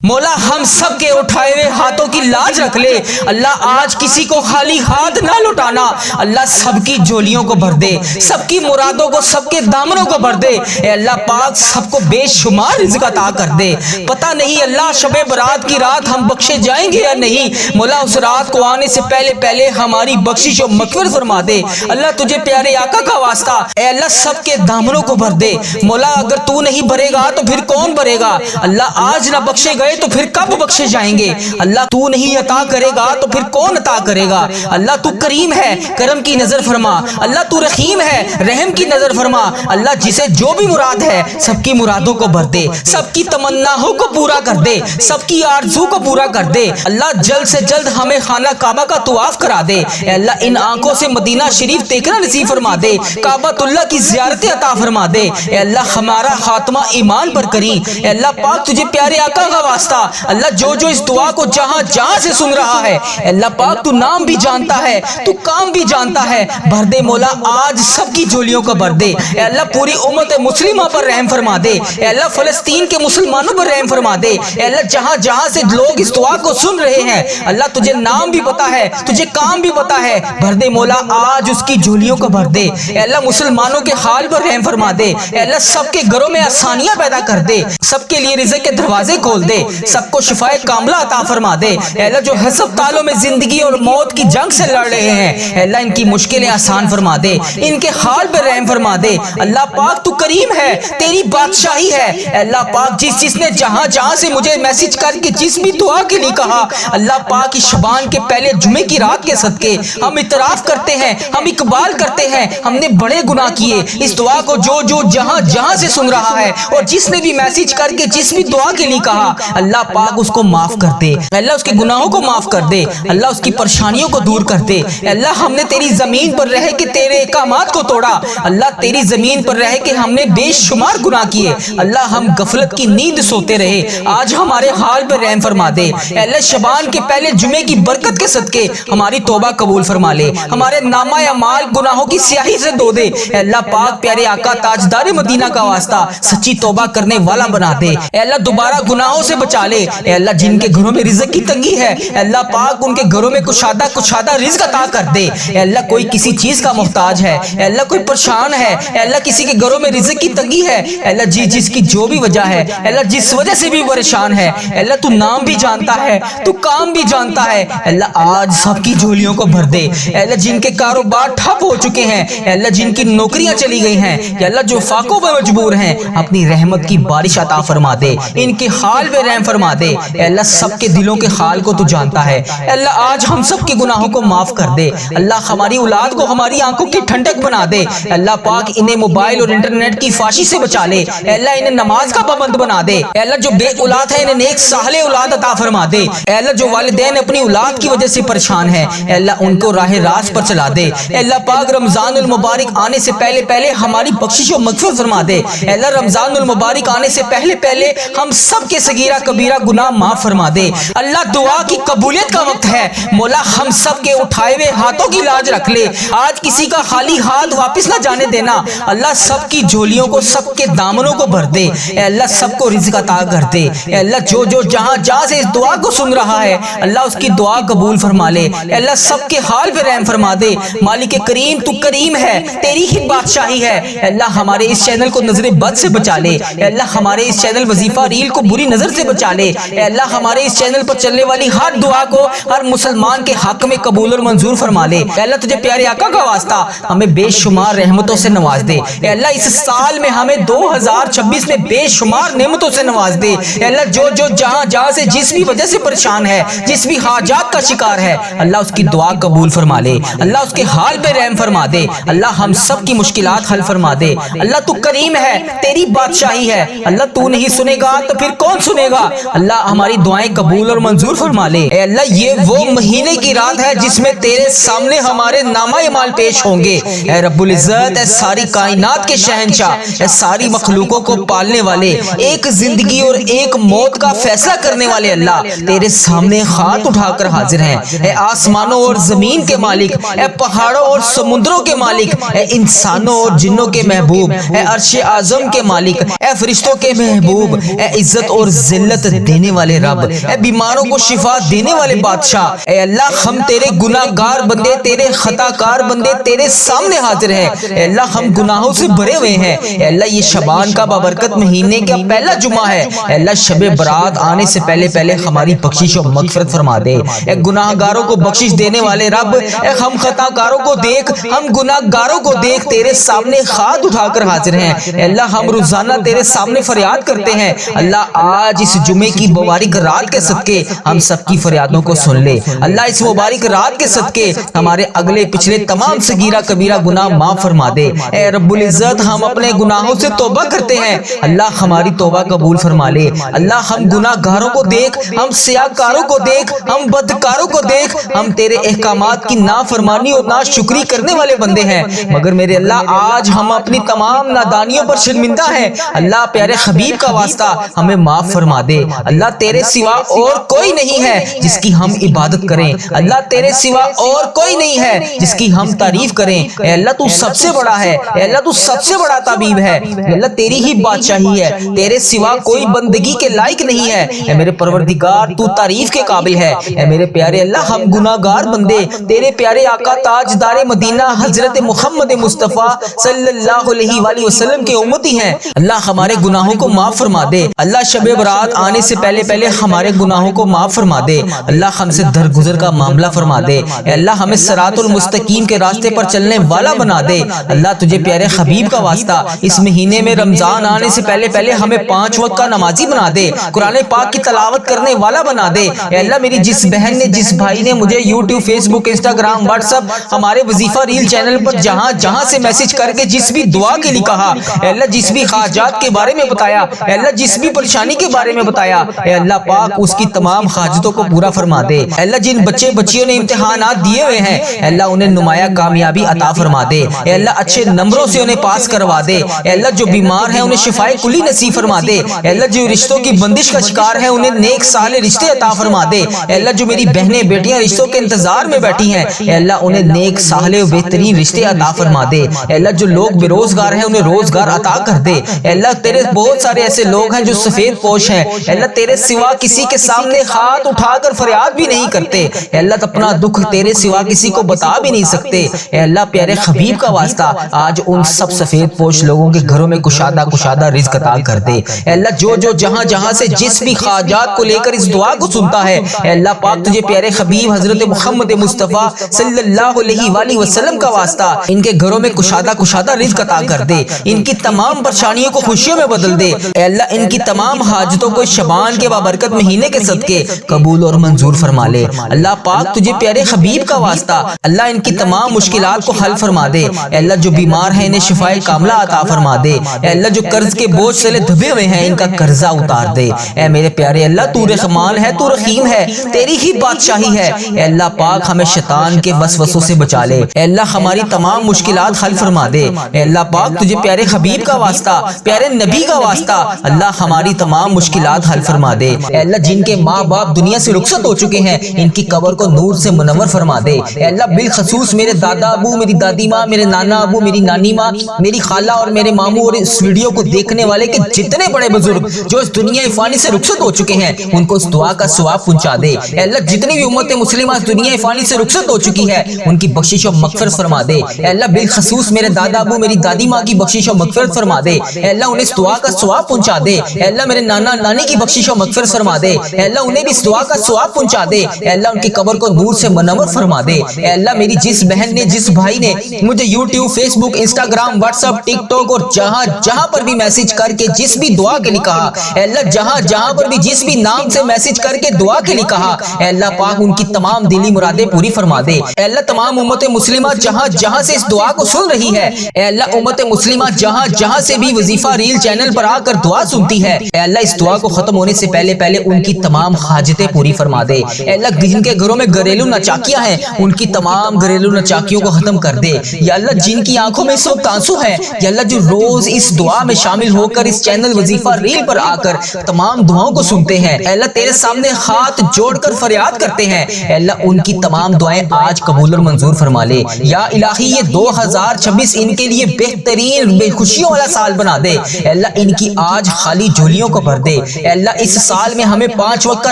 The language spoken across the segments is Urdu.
مولا ہم سب کے اٹھائے ہوئے ہاتھوں کی لاج رکھ لے اللہ، آج کسی کو خالی ہاتھ نہ لوٹانا اللہ، سب کی جھولیوں کو بھر دے، سب کی مرادوں کو، سب کے دامنوں کو بھر دے اے اللہ پاک، سب کو بے شمار رزق عطا کر دے۔ پتہ نہیں اللہ شب برات کی رات ہم بخشے جائیں گے یا نہیں، مولا اس رات کو آنے سے پہلے پہلے ہماری بخشش و مغفرت فرما دے اللہ، تجھے پیارے آقا کا واسطہ اے اللہ سب کے دامنوں کو بھر دے مولا، اگر تو نہیں بھرے گا تو پھر کون بھرے گا اللہ، آج نہ بخشے گئے تو پھر کب بخشے جائیں گے اللہ، تو نہیں عطا کرے گا تو پھر کون عطا کرے گا اللہ، تو کریم ہے کرم کی نظر فرما اللہ، تو رحیم ہے رحم کی نظر فرما اللہ، جسے جو بھی مراد ہے سب کی مرادوں کو بھر دے، سب کی تمناؤں کو پورا کر دے، سب کی آرزو کو پورا کر دے اللہ، جلد سے جلد ہمیں خانہ کعبہ کا طواف کرا دے اے اللہ، ان آنکھوں سے مدینہ شریف دیکھنا نصیب فرما دے، کعبۃ اللہ کی زیارت عطا فرما دے اے اللہ، ہمارا خاتمہ ایمان پر کری اے اللہ پاک، تجھے پیارے آقا کا واسطہ اللہ، جو جو اس دعا کو جہاں جہاں سے سن رہا ہے اے اللہ پاک، تو نام بھی جانتا ہے، تو کام بھی جانتا ہے، بھر دے مولا آج سب کی جھولیوں کو بھر دے اے اللہ، پوری امت مسلمہ پر رحم فرما دے اے اللہ، فلسطین کے مسلمانوں پر رحم فرما دے اے اللہ، جہاں جہاں سے لوگ اس دعا کو سن رہے ہیں اللہ، تجھے نام بھی پتا ہے، تجھے کام بھی پتا ہے، بھر دے مولا آج اس کی جھولیوں کو بھر دے اے اللہ، مسلمانوں کے حال پر رحم فرما دے اے اللہ، سب کے گھروں میں آسانیاں پیدا کر دے، سب کے لیے رزق کے دروازے کھول دے، سب کو شفائے کاملہ عطا فرما دے اے اللہ، جو ہسپتالوں میں زندگی اور موت کی جنگ سے لڑ رہے ہیں اے اللہ، ان کی مشکلیں آسان فرما دے، ان کے حال پر رحم فرما دے اللہ پاک، تو کریم ہے، تیری بادشاہی ہے اے اللہ پاک، جس نے جہاں جہاں سے مجھے میسج کر کے جس بھی دعا کے لیے کہا اللہ پاک، اس شبان کے پہلے جمعے کی رات کے صدقے ہم اعتراف کرتے ہیں، ہم اقبال کرتے ہیں، ہم نے بڑے گناہ کیے، اس دعا کو جو جو جہاں جہاں سے سن رہا ہے اور جس نے بھی میسج کر کے جس بھی دعا کے لیے کہا اللہ پاک، اس کو معاف کر دے اللہ، اس کے گناہوں کو معاف کر دے اللہ، اس کی پریشانیوں کو دور کر دے اللہ، ہم نے تیری زمین پر رہ کے تیرے احکامات کو توڑا اللہ، تیری زمین پر رہ کے ہم نے بے شمار گناہ کیے اللہ، ہم غفلت کی نیند سوتے رہے، آج ہمارے حال پر رحم فرما دے اللہ، شبان کے پہلے جمعے کی برکت کے صدقے ہماری توبہ قبول فرما لے، ہمارے نامہ اعمال گناہوں کی سیاہی سے دھو دے اللہ پاک، پیارے آقا تاجدار مدینہ کا واسطہ سچی توبہ کرنے والا بنا دے اے اللہ، دوبارہ گناہوں سے بچا لے اے اللہ، جن کے گھروں میں رزق کی تنگی ہے اے اللہ پاک، ان کے گھروں میں کشادہ رزق عطا کر دے اے اللہ، کوئی کسی چیز کا محتاج ہے اے اللہ، کوئی پریشان ہے اے اللہ، کسی کے گھروں میں رزق کی تنگی ہے اے اللہ، جس کی جو بھی وجہ ہے اے اللہ، جس وجہ سے بھی پریشان ہے اے اللہ، تو نام بھی جانتا ہے، تو کام بھی جانتا ہے اے اللہ، آج سب کی جھولیوں کو بھر دے اے اللہ، جن کے کاروبار ٹھپ ہو چکے ہیں اے اللہ، جن کی نوکریاں چلی گئی ہیں اے اللہ، جو فاقوں پر مجبور ہیں اپنی رحمت کی بارش عطا فرما دے، ان کے حال پہ رحم فرما دے اے اللہ، سب کے دلوں کے حال کو تو جانتا ہے اے اللہ، آج ہم سب کے گناہوں کو معاف کر دے اللہ، ہماری اولاد کو ہماری آنکھوں کی ٹھنڈک بنا دے اے اللہ پاک، انہیں موبائل اور انٹرنیٹ کی فاشی سے بچا لے اے اللہ، انہیں نماز کا پابند بنا دے اے اللہ، جو بے اولاد ہے انہیں نیک صالح اولاد عطا فرما دے اے اللہ، جو والدین اپنی اولاد کی وجہ سے پریشان ہیں اے اللہ، ان کو راہ راست پر چلا دے اے اللہ پاک، رمضان المبارک آنے سے پہلے پہلے ہماری بخشش و مغفرت فرما دے اے اللہ، رمضان المبارک آنے سے پہلے پہلے ہم سب کے صغیرہ کبیرہ گناہ معاف فرما دے اللہ، دعا کی قبولیت کا وقت ہے مولا، ہم سب کے اٹھائے ہوئے ہاتھوں کی لاج رکھ لے، آج کسی کا خالی ہاتھ واپس نہ جانے دینا اللہ، سب کی جھولیوں کو، سب کے دامنوں کو بھر دے اے اللہ، سب کو رزق عطا کر دے اے اللہ، جو جو جہاں جہاں سے اس دعا کو سن رہا ہے اللہ، اس کی دعا قبول فرما لے اے اللہ، سب کے حال پہ رحم فرما دے مالک کریم، تو کریم ہے، تیری ہی بادشاہی ہے اے اللہ، ہمارے اس چینل کو نظر بد سے بچا لے اے اللہ، ہمارے اس چینل وظیفہ ریل کو بری نظر سے بچا لے اے اللہ، ہمارے اس چینل پر چلنے والی ہر دعا کو ہر مسلمان کے حق میں قبول اور منظور فرما لے اے اللہ، تجھے پیارے آقا کا واسطہ ہمیں بے شمار رحمتوں سے نواز دے اے اللہ، اس سال میں ہمیں 2026 میں بے شمار نعمتوں سے نواز دے اے اللہ، جو جو جہاں جہاں سے جس بھی وجہ سے پریشان ہے، جس بھی حاجات کا شکار ہے اللہ، اس کی دعا قبول فرما لے اللہ، اس کے حال پہ رحم فرما دے اللہ، ہم سب کی مشکلات حل فرما دے اللہ، تو کریم ہے، تیری بادشاہی ہے اللہ، تو نہیں سنے گا تو پھر کون سنے گا اللہ، ہماری دعائیں قبول اور منظور فرما لے اے اللہ، یہ وہ مہینے کی رات ہے جس میں تیرے سامنے ہمارے نامہ اعمال پیش ہوں گے اے رب العزت، اے ساری کائنات کے شہنشاہ، اے ساری مخلوقوں کو پالنے والے، ایک زندگی اور ایک موت کا فیصلہ کرنے والے اللہ، تیرے سامنے ہاتھ اٹھا کر حاضر ہیں اے آسمانوں اور زمین کے مالک، اے پہاڑوں اور سمندروں کے مالک، اے انسانوں اور جنوں کے محبوب، اے عرش اعظم کے مالک، اے فرشتوں کے محبوب، اے عزت اور ذلت زینت دینے والے رب، اے بیماروں کو شفا دینے والے بادشاہ، اے اللہ ہم تیرے گناہگار بندے، تیرے خطا کار بندے تیرے سامنے حاضر ہیں، اے اللہ ہم گناہوں سے بھرے ہوئے ہیں، اے اللہ یہ شعبان کا بابرکت مہینے کا پہلا جمعہ ہے، اے اللہ شب برات آنے سے پہلے ہماری بخشش و مغفرت فرما دے، اے گناہگاروں کو بخشش دینے والے رب، اے ہم خطا کاروں کو دیکھ، ہم گناہگاروں کو دیکھ، تیرے سامنے ہاتھ اٹھا کر حاضر ہیں، اے اللہ ہم روزانہ تیرے سامنے فریاد کرتے ہیں، اللہ آج اس جمعے کی مبارک رات کے صدقے ہم سب کی فریادوں کو سن لے، اللہ اس مبارک رات کے صدقے ہمارے اگلے پچھلے تمام صغیرہ کبیرہ گناہ معاف فرما دے، اے رب العزت ہم اپنے گناہوں سے توبہ کرتے ہیں، اللہ ہماری توبہ قبول فرما لے، اللہ ہم گناہگاروں کو دیکھ، ہم سیاہکاروں کو دیکھ، ہم بدکاروں کو دیکھ، ہم تیرے احکامات کی نافرمانی اور ناشکری کرنے والے بندے ہیں، مگر میرے اللہ آج ہم اپنی تمام نادانیوں پر شرمندہ ہیں، اللہ پیارے حبیب کا واسطہ ہمیں معاف فرما دے، اللہ تیرے سوا اور کوئی نہیں ہے جس کی ہم عبادت کریں، اللہ تیرے سوا اور کوئی نہیں ہے جس کی ہم تعریف کریں، اے اللہ تو سب سے بڑا ہے، اے اللہ تو سب سے بڑا طبیب ہے، اے اللہ تیری ہی بادشاہی ہے، تیرے سوا کوئی بندگی کے لائق نہیں ہے، اے میرے پروردگار تو تعریف کے قابل ہے، اے میرے پیارے اللہ ہم گناہگار بندے تیرے پیارے آقا تاجدار مدینہ حضرت محمد مصطفیٰ صلی اللہ علیہ وآلہ وسلم کے امتی ہیں، اللہ ہمارے گناہوں کو معاف فرما دے، اللہ شب برات آنے سے پہلے ہمارے گناہوں کو معاف فرما دے، اللہ ہم سے درگزر کا معاملہ فرما دے، اے اللہ ہمیں صراط المستقیم کے راستے پر چلنے والا بنا دے، اللہ تجھے پیارے حبیب کا واسطہ اس مہینے میں رمضان آنے سے پہلے ہمیں 5 وقت کا نمازی بنا دے، قرآن پاک کی تلاوت کرنے والا بنا دے، اے اللہ میری جس بہن نے جس بھائی نے مجھے یوٹیوب فیس بک انسٹاگرام واٹس ایپ ہمارے وظیفہ ریل چینل پر جہاں سے میسج کر کے جس بھی دعا کے لیے کہا، اے اللہ جس بھی حاجات کے بارے میں بتایا، اے اللہ جس بھی پریشانی کے بارے میں بتایا، اے اللہ پاک اس کی تمام حاجتوں کو پورا فرما دے، اے اللہ جن بچے بچیوں نے امتحانات دیے ہوئے ہیں اے اللہ انہیں نمایاں کامیابی عطا فرما دے، اے اللہ اچھے نمبروں سے انہیں پاس کروا دے، اے اللہ جو بیمار ہیں انہیں شفائے کلی نصیب فرما دے، اے اللہ جو رشتوں کی بندش کا شکار ہیں انہیں نیک صالح رشتے عطا فرما دے، اے اللہ جو میری بہنیں بیٹیاں رشتوں کے انتظار میں بیٹھی ہیں اے اللہ انہیں نیک صالح و بہترین رشتے عطا فرما دے، اے اللہ جو لوگ بے روزگار ہیں انہیں روزگار عطا کر دے، اے اللہ تیرے بہت سارے ایسے لوگ ہیں جو سفید پوش ہیں اے اللہ تیرے سوا کسی کے سامنے ہاتھ اٹھا کر فریاد بھی نہیں کرتے، اے اللہ اپنا دکھ تیرے سوا کسی کو بتا بھی نہیں سکتے، اے اللہ پیارے حبیب کا واسطہ آج ان سب سفید پوش لوگوں کے گھروں میں کشادہ رزق عطا کر دے، اے اللہ جو جہاں سے جس بھی حاجات کو لے کر اس دعا کو سنتا ہے اے اللہ پاک تجھے پیارے حبیب حضرت محمد مصطفیٰ صلی اللہ علیہ وآلہ وسلم کا واسطہ ان کے گھروں میں کشادہ رزق عطا کر دے، ان کی تمام پریشانیوں کو خوشیوں میں بدل دے، اے اللہ ان کی تمام حاجتوں کو شعبان کے بابرکت مہینے کے صدقے قبول اور منظور فرما لے، اللہ پاک تجھے پیارے حبیب کا واسطہ اللہ ان کی تمام مشکلات کو حل فرما دے، اے اللہ جو بیمار ہیں انہیں شفائے کاملہ عطا فرما دے، اے اللہ جو قرض کے بوجھ سے دبے ہوئے ہیں ان کا قرضہ اتار دے، اے میرے پیارے اللہ تو رحمان ہے تو رحیم ہے تیری ہی بادشاہی ہے، اے اللہ پاک ہمیں شیطان کے وسوسوں سے بچا لے، اے اللہ ہماری تمام مشکلات حل فرما دے، اے اللہ پاک تجھے پیارے حبیب کا واسطہ پیارے نبی کا واسطہ اللہ ہماری تمام مشکلات حل فرما دے، اے اللہ جن کے ماں باپ دنیا سے رخصت ہو چکے ہیں ان کی قبر کو نور سے منور فرما دے، اے اللہ بالخصوص میرے دادا ابو میری دادی ماں میرے نانا ابو میری نانی ماں میری خالہ اور میرے ماموں اور اس ویڈیو کو دیکھنے والے کے جتنے بڑے بزرگ جو اس دنیا فانی سے رخصت ہو چکے ہیں ان کو اس دعا کا ثواب پہنچا دے، اے اللہ جتنی بھی امت مسلمہ اس دنیا فانی سے رخصت ہو چکی ہے ان کی بخشش و مغفرت فرما دے، اے اللہ بالخصوص میرے دادا ابو میری دادی ماں کی بخشش و مغفرت فرما دے، اے اللہ انہیں اس دعا کا ثواب پہنچا دے، اے اللہ میرے نانا نانی کی بخشش و مغفرت فرما دے، اے اللہ انہیں بھی اس دعا کا ثواب پہنچا دے، اے اللہ ان کی قبر کو نور سے منور فرما دے، اے اللہ میری جس بہن نے جس بھائی نے مجھے یوٹیوب فیس بک انسٹاگرام واٹس ایپ ٹک ٹاک اور جہاں پر بھی میسج کر کے جس بھی دعا کے لیے کہا اے اللہ جہاں پر بھی جس بھی نام سے میسج کر کے دعا کے لیے کہا اے اللہ پاک ان کی تمام دلی مرادیں پوری فرما دے، اے اللہ تمام امت مسلمہ جہاں سے اس دعا کو سن رہی ہے اے اللہ امت مسلمہ جہاں سے بھی وظیفہ ریل چینل پر آ کر دعا سنتی ہے اے اللہ اس دعا کو ختم ہونے سے پہلے ان کی تمام حاجتیں پوری فرما دے، اے اللہ جن کے گھروں میں گھریلو نچاکیاں ہیں ان کی تمام گھریلو نچاکیوں کو ختم کر دے، یا اللہ جن کی آنکھوں میں اس وقت آنسو ہے یا اللہ جو روز اس دعا میں شامل ہو کر اس چینل وظیفہ ریل پر آ کر تمام دعاؤں کو سنتے ہیں اے اللہ تیرے سامنے ہاتھ جوڑ کر فریاد کرتے ہیں اے اللہ ان کی تمام دعائیں آج قبول اور منظور فرما لے، یا الہی یہ 2026 ان کے لیے بہترین بے خوشیوں والا سال بنا دے، اے اللہ ان کی آج خالی جھولیوں کو بھر دے، اے اے اللہ اس سال میں ہمیں 5 وقت کا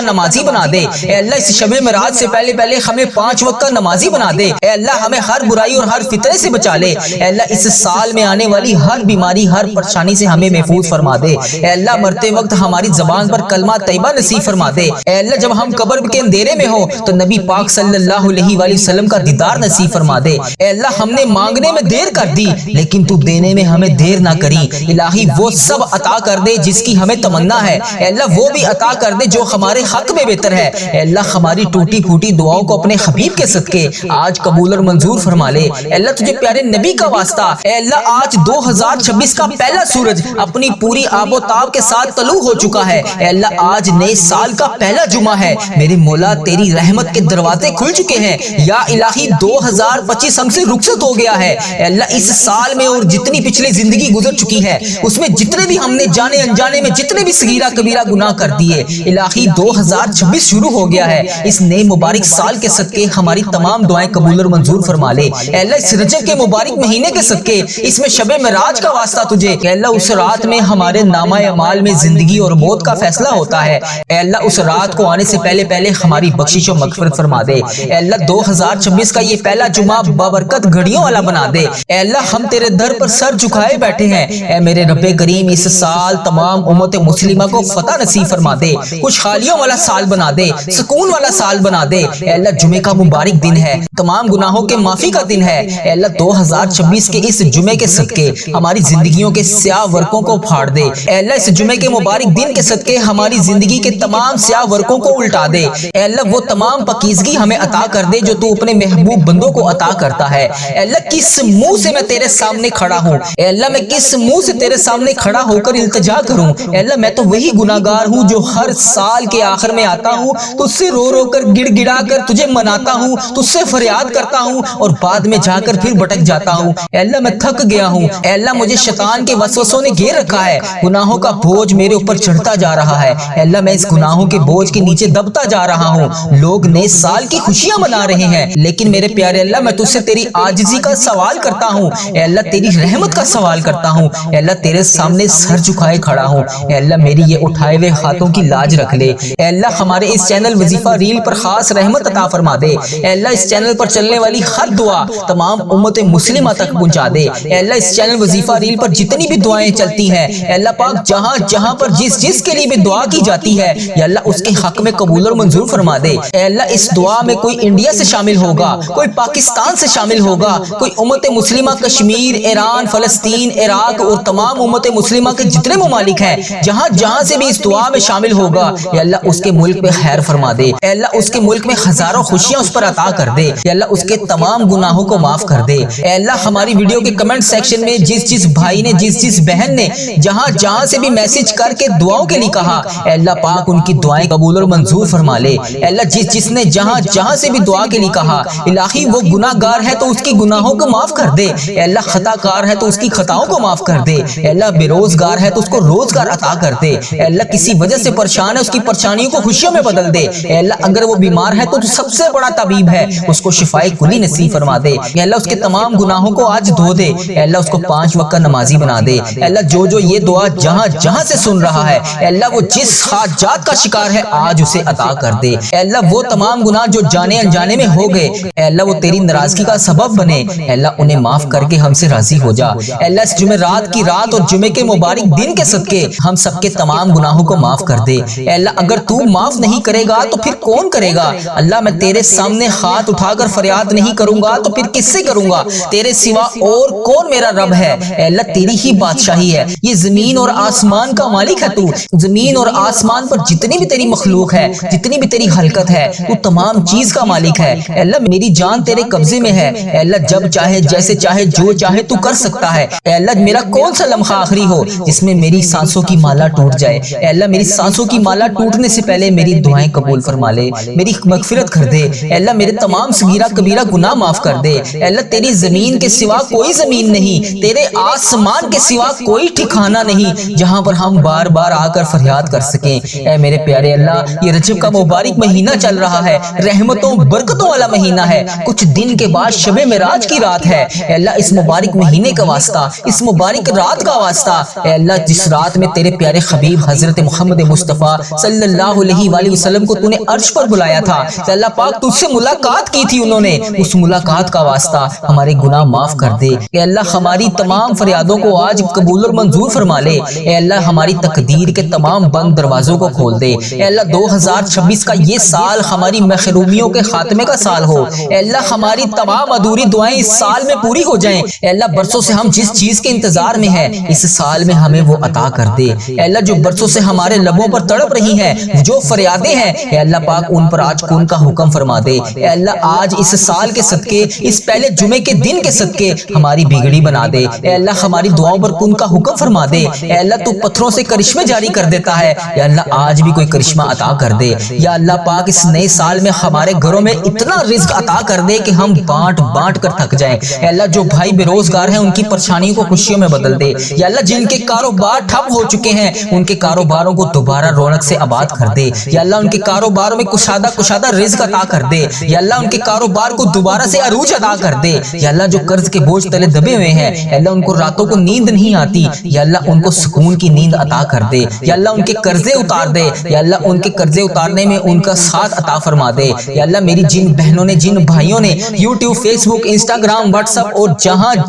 نمازی بنا دے، اے اللہ اس شب معراج سے پہلے پہلے ہمیں 5 وقت کا نمازی بنا دے، اے اللہ ہمیں ہر برائی اور ہر فتنے سے بچا لے، اے اللہ اس سال میں آنے والی ہر بیماری ہر پریشانی سے ہمیں محفوظ فرما دے، اے اللہ مرتے وقت ہماری زبان پر کلمہ طیبہ نصیب فرما دے، اے اللہ جب ہم قبر کے اندھیرے میں ہو تو نبی پاک صلی اللہ علیہ وآلہ وسلم کا دیدار نصیب فرما دے، اے اللہ ہم نے مانگنے میں دیر کر دی لیکن تو دینے میں ہمیں دیر نہ کری، الہی وہ سب عطا کر دے جس کی ہمیں تمنا ہے، اے اللہ وہ بھی عطا کر دے جو ہمارے حق میں بہتر ہے، اے اللہ ہماری ٹوٹی پھوٹی دعاؤں کو اپنے حبیب کے صدقے آج قبول اور منظور فرما لے، اے اللہ تجھے پیارے نبی کا واسطہ، اے اللہ آج 2026 کا پہلا سورج اپنی پوری آب و تاب کے ساتھ طلوع ہو چکا ہے، اے اللہ آج نئے سال کا پہلا جمعہ ہے، میرے مولا تیری رحمت کے دروازے کھل چکے ہیں، یا الہی 2025 ہم سے رخصت ہو گیا ہے، اے اللہ اس سال میں اور جتنی پچھلی زندگی گزر چکی ہے اس میں جتنے بھی ہم نے جانے انجانے میں جتنے بھی صغیرہ کبیرہ گناہ کر دیے، الہی 2026 شروع ہو گیا ہے، اس نئے مبارک سال کے صدقے ہماری تمام دعائیں قبول اور منظور فرما لے، اے اللہ اس رجب کے مبارک مہینے کے صدقے اس میں شب معراج کا واسطہ تجھے، اے اللہ اس رات میں ہمارے نامہ اعمال میں زندگی اور موت کا فیصلہ ہوتا ہے، اے اللہ اس رات کو آنے سے پہلے پہلے ہماری بخشش و مغفرت فرما دے، اے اللہ 2026 کا یہ پہلا جمعہ بابرکت گھڑیوں والا بنا دے، اے اللہ ہم تیرے در پر سر جھکائے بیٹھے ہیں، اے میرے رب کریم اس سال تمام امت مسلمہ کو فتح نصیب فرما دے، خوشحالیوں والا سال بنا دے، سکون والا سال بنا دے، اے اللہ جمعے کا مبارک دن ہے، تمام گناہوں کے معافی کا دن ہے، اے اللہ 2026 کے اس جمعے کے صدقے ہماری زندگیوں کے سیاہ ورقوں کو پھاڑ دے، اے اللہ اس جمعے کے مبارک دن کے صدقے ہماری زندگی کے تمام سیاہ ورقوں کو الٹا دے، اے اللہ وہ تمام پاکیزگی ہمیں عطا کر دے جو تو اپنے محبوب بندوں کو عطا کرتا ہے، اے اللہ کس منہ سے میں تیرے سامنے کھڑا ہوں، اے اللہ میں کس منہ سے تیرے سامنے کھڑا ہو کر التجا کروں، اے اللہ میں تو وہی گناہگار ہوں جو ہر سال کے آخر میں آتا ہوں تجھ سے رو رو کر گڑ گڑا کر تجھے مناتا ہوں، تجھ سے فریاد کرتا ہوں اور بعد میں جا کر پھر بھٹک جاتا ہوں، اے اللہ میں تھک گیا ہوں، اے اللہ مجھے شیطان کے وسوسوں نے گھیر رکھا ہے، گناہوں کا بوجھ میرے اوپر چڑھتا جا رہا ہے، اے اللہ میں اس گناہوں کے بوجھ کے نیچے دبتا جا رہا ہوں، لوگ نئے سال کی خوشیاں منا رہے ہیں لیکن میرے پیارے اللہ میں تجھ سے تیری عاجزی کا سوال کرتا ہوں، اے اللہ تیری رحمت کا سوال کرتا ہوں، اے اللہ تیرے سامنے سر جھکائے کھڑا ہوں، اے اللہ میری یہ اٹھائے ہوئے ہاتھوں کی لاج رکھ لے، اے اللہ ہمارے اس چینل وظیفہ ریل پر خاص رحمت عطا فرما دے، اے اللہ اس چینل پر چلنے والی ہر دعا تمام امت مسلمہ تک پہنچا دے، اے اللہ اس چینل وظیفہ ریل پر جتنی بھی دعائیں چلتی ہیں اے اللہ پاک جہاں جہاں پر جس کے لیے بھی دعا کی جاتی ہے یا اللہ اس کے حق میں قبول اور منظور فرما دے، اے اللہ اس دعا میں کوئی انڈیا سے شامل ہوگا، کوئی پاکستان سے شامل ہوگا، کوئی امت مسلمہ کشمیر، ایران، فلسطین، عراق اور تمام امت مسلمہ کے جتنے ممالک ہیں جہاں جہاں سے بھی اس دعا میں شامل ہوگا یا اللہ اس کے ملک میں خیر فرما دے، اے اللہ اس کے ملک میں ہزاروں خوشیاں اس پر عطا کر دے، یا اللہ اس کے تمام گناہوں کو معاف کر دے، اے اللہ ہماری ویڈیو کے کمنٹ سیکشن میں جس بھائی نے جس بہن نے جہاں سے بھی میسج کر کے دعاؤں کے لیے کہا اے اللہ پاک ان کی دعائیں قبول اور منظور فرما لے، اے اللہ جس نے جہاں سے بھی دعا کے لیے کہا الہی وہ گناہ گار ہے تو اس کی گناہوں کو معاف کر دے، اے اللہ خطا کار ہے تو اس کی خطاؤں کو معاف کر دے، اے اللہ بے روزگار ہے تو اس کو روزگار عطا کر دے، اے اللہ کسی وجہ سے پریشان ہے اس کی پریشانیوں کو خوشیوں میں بدل دے، اے اللہ اگر وہ بیمار ہے تو سب سے بڑا طبیب ہے اس کو شفائے کلی نصیب فرما دے، اے اللہ اس کے تمام گناہوں کو آج دھو دے، اے اللہ اس کو 5 وقت کا نمازی بنا دے، اے اللہ جو یہ دعا جہاں سے سن رہا ہے اے اللہ وہ جس حاجات کا شکار ہے آج اسے عطا کر دے، اے اللہ وہ تمام گناہ جو جانے انجانے میں ہو گئے اے اللہ وہ تیری ناراضگی کا سبب بنے، اے اللہ انہیں معاف کر کے ہم سے راضی ہو جا، اے اللہ اس جمعرات کی رات اور جمعے کے مبارک دن کے صدقے ہم سب کے تمام گناہوں کو معاف کر دے، اے اللہ اگر تو معاف نہیں کرے گا تو پھر کون کرے گا، اللہ میں تیرے سامنے ہاتھ اٹھا کر فریاد نہیں کروں گا تو پھر کس سے کروں گا، تیرے سوا اور کون میرا رب ہے، اے اللہ تیری ہی بادشاہی ہے، یہ زمین اور آسمان کا مالک ہے، تو زمین اور آسمان پر جتنی بھی تیری مخلوق ہے جتنی بھی تیری حرکت ہے تو تمام چیز کا مالک ہے، اے اللہ میری جان تیرے قبضے میں ہے، اے اللہ جب چاہے جیسے چاہے جو چاہے تو کر سکتا ہے، اے اللہ میرا کون سا لمحہ آخری ہو جس میں میری سانسوں کی مالا ٹوٹ جائے، اے اللہ میری سانسوں کی مالا ٹوٹنے سے پہلے میری دعائیں قبول فرما لے، میری مغفرت کر دے، اے اللہ میرے تمام صغیرہ کبیرہ گناہ معاف کر دے، اے اللہ تیری زمین کے سوا کوئی زمین نہیں، تیرے آسمان کے سوا کوئی ٹھکانہ نہیں جہاں پر ہم بار بار آ کر فریاد کر سکیں، اے میرے پیارے اللہ یہ رجب کا مبارک مہینہ چل رہا ہے، رحمتوں برکتوں والا مہینہ ہے، کچھ دن کے بعد شب معراج کی رات ہے، اے اللہ اس مبارک مہینے کا واسطہ، اس مبارک رات کا واسطہ، اے اللہ جس رات میں تیرے پیارے حبیب حضرت حضرت محمد مصطفیٰ صلی اللہ علیہ وآلہ وسلم کو تو نے عرش پر بلایا تھا کہ اللہ پاک تجھ سے ملاقات کی تھی انہوں نے، اس ملاقات کا واسطہ ہمارے گناہ معاف کر دے۔ اے اللہ ہماری تمام فریادوں کو آج قبول اور منظور فرما لے۔ اے اللہ ہماری تقدیر کے تمام بند دروازوں کو کھول دے۔ اے اللہ 2026 کا یہ سال ہماری محرومیوں کے خاتمے کا سال ہو۔ اے اللہ ہماری تمام ادھوری دعائیں اس سال میں پوری ہو جائیں۔ اے اللہ برسوں سے ہم جس چیز کے انتظار میں ہیں اس سال میں ہمیں وہ عطا کر دے۔ اے اللہ جو برسوں سے ہمارے لبوں پر تڑپ رہی ہیں، جو فریادیں ہیں، اے اللہ پاک ان پر آج کن کا حکم فرما دے۔ اے اللہ آج اس سال کے صدقے، اس پہلے جمعے کے دن کے صدقے ہماری بگڑی بنا دے۔ اے اللہ ہماری دعاؤں پر کن کا حکم فرما دے۔ اے اللہ تو پتھروں سے کرشمے جاری کر دیتا ہے، یا اللہ آج بھی کوئی کرشمہ عطا کر دے۔ یا اللہ پاک اس نئے سال میں ہمارے گھروں میں اتنا رزق عطا کر دے کہ ہم بانٹ بانٹ کر تھک جائیں۔ اے اللہ جو بھائی بے روزگار ہیں ان کی پریشانیوں کو خوشیوں میں بدل دے۔ یا اللہ جن کے کاروبار ٹھپ ہو چکے ہیں ان کے کاروباروں کو دوبارہ رونق سے آباد کر دے۔ یا اللہ ان کے کاروباروں میں کشادہ رزق عطا کر دے۔ یا اللہ ان کے کاروبار کو دوبارہ سے عروج عطا کر دے۔ یا اللہ جو قرض کے بوجھ تلے دبے ہوئے ہیں، اے اللہ ان کو راتوں کو نیند نہیں آتی، یا اللہ ان کو سکون کی نیند عطا کر دے۔ یا اللہ ان کے قرضے اتار دے۔ یا اللہ ان کے قرضے اتارنے میں ان کا ساتھ عطا فرما دے۔ یا اللہ میری جن بہنوں نے، جن بھائیوں نے یوٹیوب، فیس بک، انسٹاگرام، واٹس ایپ اور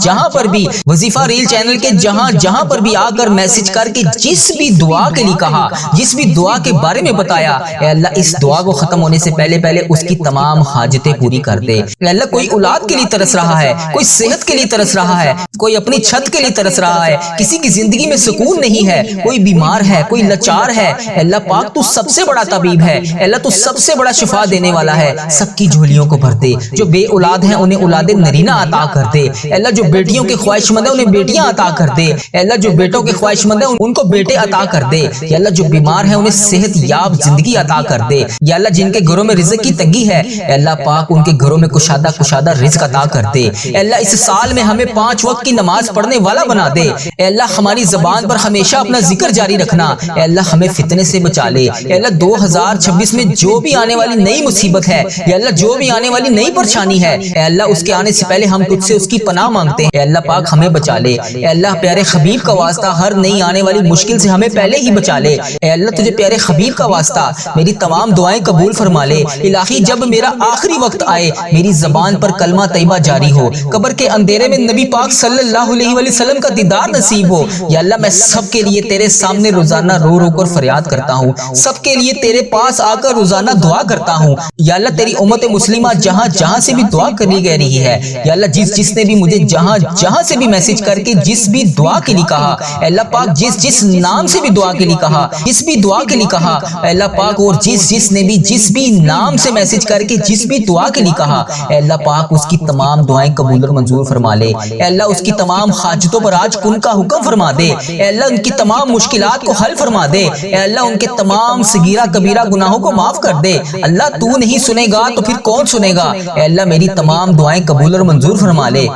جہاں پر بھی وظیفہ ریل چینل کے جہاں پر بھی آ کر میسج کر کے جس بھی دعا کے لیے کہا، جس بھی دعا کے بارے میں بتایا، اے اللہ اس دعا کو ختم ہونے سے پہلے اس کی تمام حاجتیں پوری کر دے۔ اے اللہ کوئی اولاد کے لیے ترس رہا ہے، کوئی صحت کے لیے ترس رہا ہے، کوئی اپنی چھت کے لیے ترس رہا ہے، کسی کی زندگی میں سکون نہیں ہے، کوئی بیمار ہے، کوئی لاچار ہے، اے اللہ پاک تو سب سے بڑا طبیب ہے۔ اے اللہ تو سب سے بڑا شفا دینے والا ہے، سب کی جھولیوں کو بھر دے۔ جو بے اولاد ہیں انہیں اولاد نرینہ عطا کر دے۔ اے اللہ جو بیٹیوں کے خواہش مند ہیں انہیں بیٹیاں عطا کر دے۔ اے اللہ جو بیٹوں کے خواہش مند ہیں ان کو بیٹے عطا کر دے۔ یا اللہ جو بیمار ہیں انہیں صحت یاب زندگی عطا کر دے۔ یا اللہ جن کے گھروں میں رزق کی تنگی ہے، اے اللہ پاک ان کے گھروں میں کشادہ رزق عطا کر دے۔ اے اللہ اس سال میں ہمیں 5 وقت کی نماز پڑھنے والا بنا دے۔ اے اللہ ہماری زبان پر ہمیشہ اپنا ذکر جاری رکھنا۔ اے اللہ ہمیں فتنے سے بچا لے۔ اے اللہ 2026 میں جو بھی آنے والی نئی مصیبت ہے، یا اللہ جو بھی آنے والی نئی پریشانی ہے، اے اللہ اس کے آنے سے پہلے ہم تجھ سے اس کی پناہ مانگتے ہیں۔ اے اللہ پاک ہمیں بچا لے۔ اے اللہ پیارے حبیب کا واسطہ ہر نئی آنے والی مشکل سے ہمیں پہلے ہی بچا لے۔ اے اللہ تجھے پیارے حبیب کا واسطہ میری تمام دعائیں قبول فرما لے۔ الہی جب میرا آخری وقت آئے میری زبان پر کلمہ طیبہ جاری ہو، قبر کے اندھیرے میں نبی پاک صلی اللہ علیہ وآلہ وسلم کا دیدار نصیب ہو۔ یا اللہ میں سب کے لیے تیرے سامنے روزانہ رو کر فریاد کرتا ہوں، سب کے لیے تیرے پاس آ کر روزانہ دعا کرتا ہوں۔ یا اللہ تیری امت مسلمہ جہاں سے بھی دعا کرنی گئی رہی ہے، یا اللہ جس نے بھی مجھے جہاں سے بھی میسج کر کے جس بھی دعا کے لیے کہا، اے اللہ پاک جس نام سے بھی دعا کے لیے کہا، جس بھی دعا کے لیے کہا، اے اللہ پاک اور جس نے بھی جس بھی نام سے میسج کر کے جس بھی دعا کے لیے کہا، اے اللہ پاک اس کی تمام دعائیں قبول اور منظور فرما لے۔ اے اللہ اس کی تمام حاجتوں پر آج کن کا حکم فرما دے۔ اے اللہ ان کی تمام مشکلات کو حل فرما دے۔ اے اللہ ان کے تمام صغیرہ کبیرہ گناہوں کو معاف کر دے۔ اللہ تو نہیں سنے گا تو پھر کون سنے گا؟ اے اللہ میری تمام دعائیں قبول اور منظور فرما لے۔